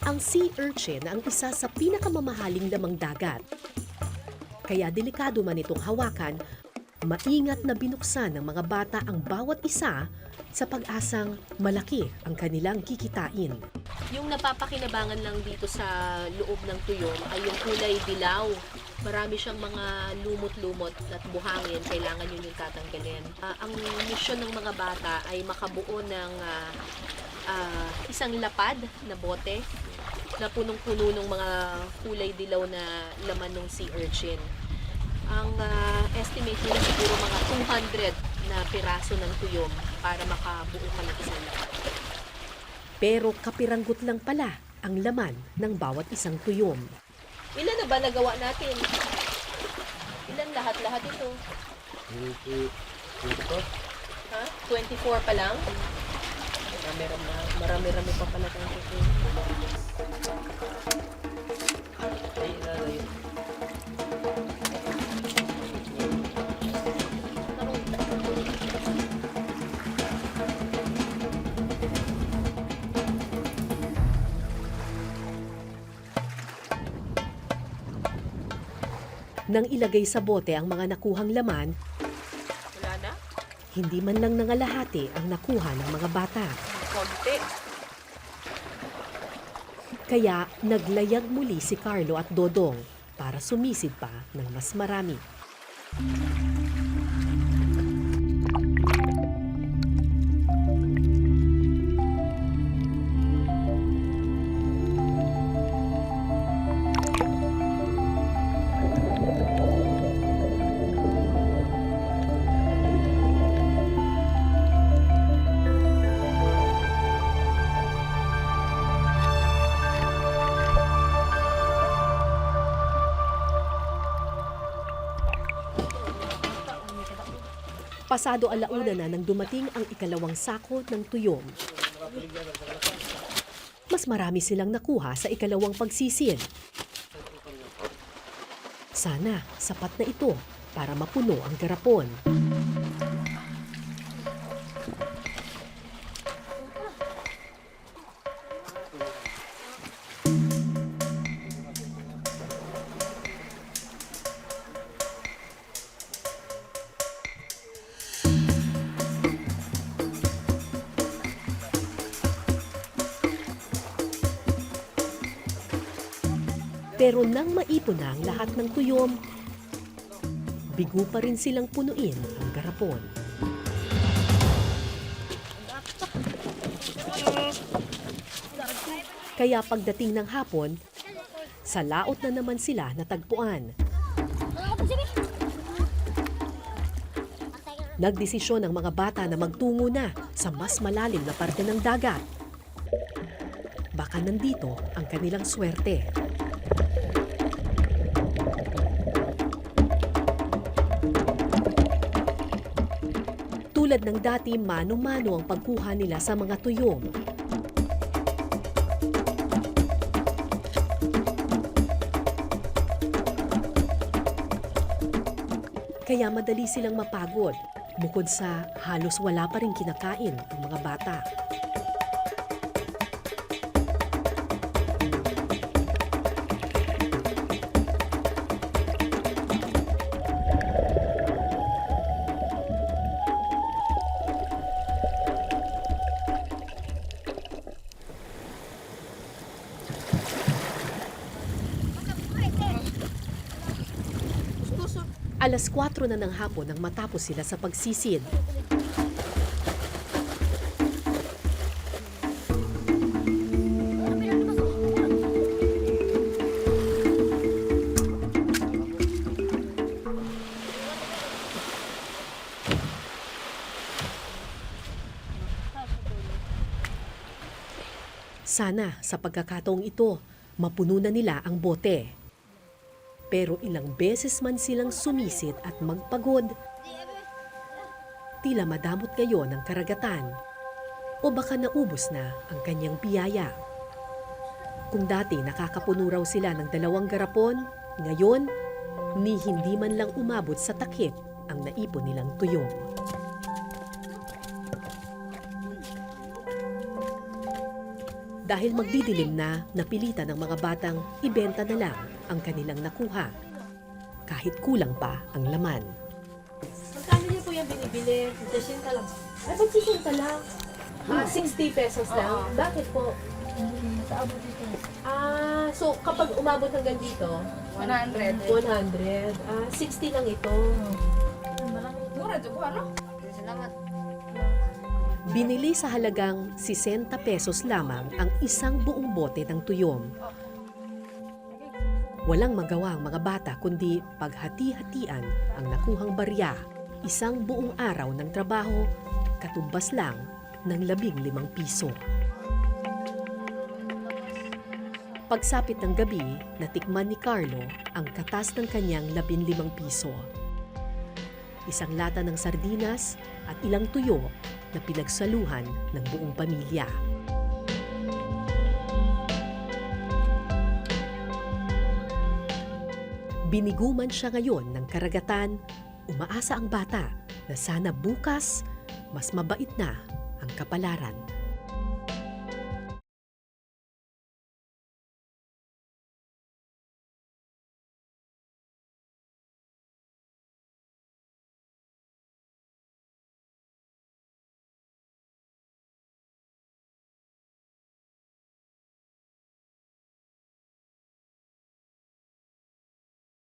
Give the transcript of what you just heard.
Ang sea urchin ang isa sa pinakamamahaling lamang dagat. Kaya delikado man itong hawakan, maingat na binuksan ng mga bata ang bawat isa sa pag-asang malaki ang kanilang kikitain. Yung napapakinabangan lang dito sa loob ng tuyom ay yung kulay dilaw. Marami siyang mga lumot-lumot at buhangin. Kailangan yun yung tatanggalin. Ang misyon ng mga bata ay makabuo ng isang lapad na bote na punong-puno ng mga kulay dilaw na laman ng sea urchin. Ang estimate nila siguro mga 200 na piraso ng tuyom para makabuo ka ng isang lapad. Pero kapiranggot lang pala ang laman ng bawat isang tuyom. Ilan na ba nagawa natin? Ilan lahat-lahat ito? 24. Ha? 24 pa lang? Marami-rami pa pala tayong tuyom. Ay, lalayo. Nang ilagay sa bote ang mga nakuhang laman, Wala na? hindi man lang nangalahati ang nakuha ng mga bata. Konti. Kaya naglayag muli si Carlo at Dodong para sumisid pa ng mas marami. Pasado alauna na nang dumating ang ikalawang sako ng tuyom. Mas marami silang nakuha sa ikalawang pagsisid. Sana sapat na ito para mapuno ang garapon. Pero nang maipon na ang lahat ng tuyom, bigo pa rin silang punuin ang garapon. Kaya pagdating ng hapon, sa laot na naman sila natagpuan. Nagdesisyon ang mga bata na magtungo na sa mas malalim na parte ng dagat. Baka nandito ang kanilang swerte. Tulad ng dati, mano-mano ang pagkuha nila sa mga tuyom. Kaya madali silang mapagod, bukod sa halos wala pa rin kinakain ang mga bata. Alas 4 na ng hapon nang matapos sila sa pagsisid. Sana sa pagkakataong ito, mapuno na nila ang bote. Pero ilang beses man silang sumisid at magpagod, tila madamot ngayon ang karagatan o baka naubos na ang kanyang biyaya. Kung dati nakakapuno raw sila ng 2 garapon, ngayon ni hindi man lang umabot sa takip ang naipon nilang tuyong. Dahil magdidilim na, napilitan ng mga batang ibenta na lang ang kanilang nakuha. Kahit kulang pa ang laman. Magkano niyo po yung binibili? 60 lang. Ay, ba't 60 lang? 60 pesos lang? Bakit po? So kapag umabot hanggang dito, 100. 100. 60 lang ito. Mura ito ko, ano? Binili sa halagang 60 pesos lamang ang isang buong bote ng tuyom. Walang magawa ang mga bata kundi paghati-hatian ang nakuhang barya. Isang buong araw ng trabaho, katumbas lang ng 15 piso. Pagsapit ng gabi, natikman ni Carlo ang katas ng kanyang 15 piso. Isang lata ng sardinas at ilang tuyo na pinagsaluhan ng buong pamilya. Biniguman siya ngayon ng karagatan, umaasa ang bata na sana bukas mas mabait na ang kapalaran.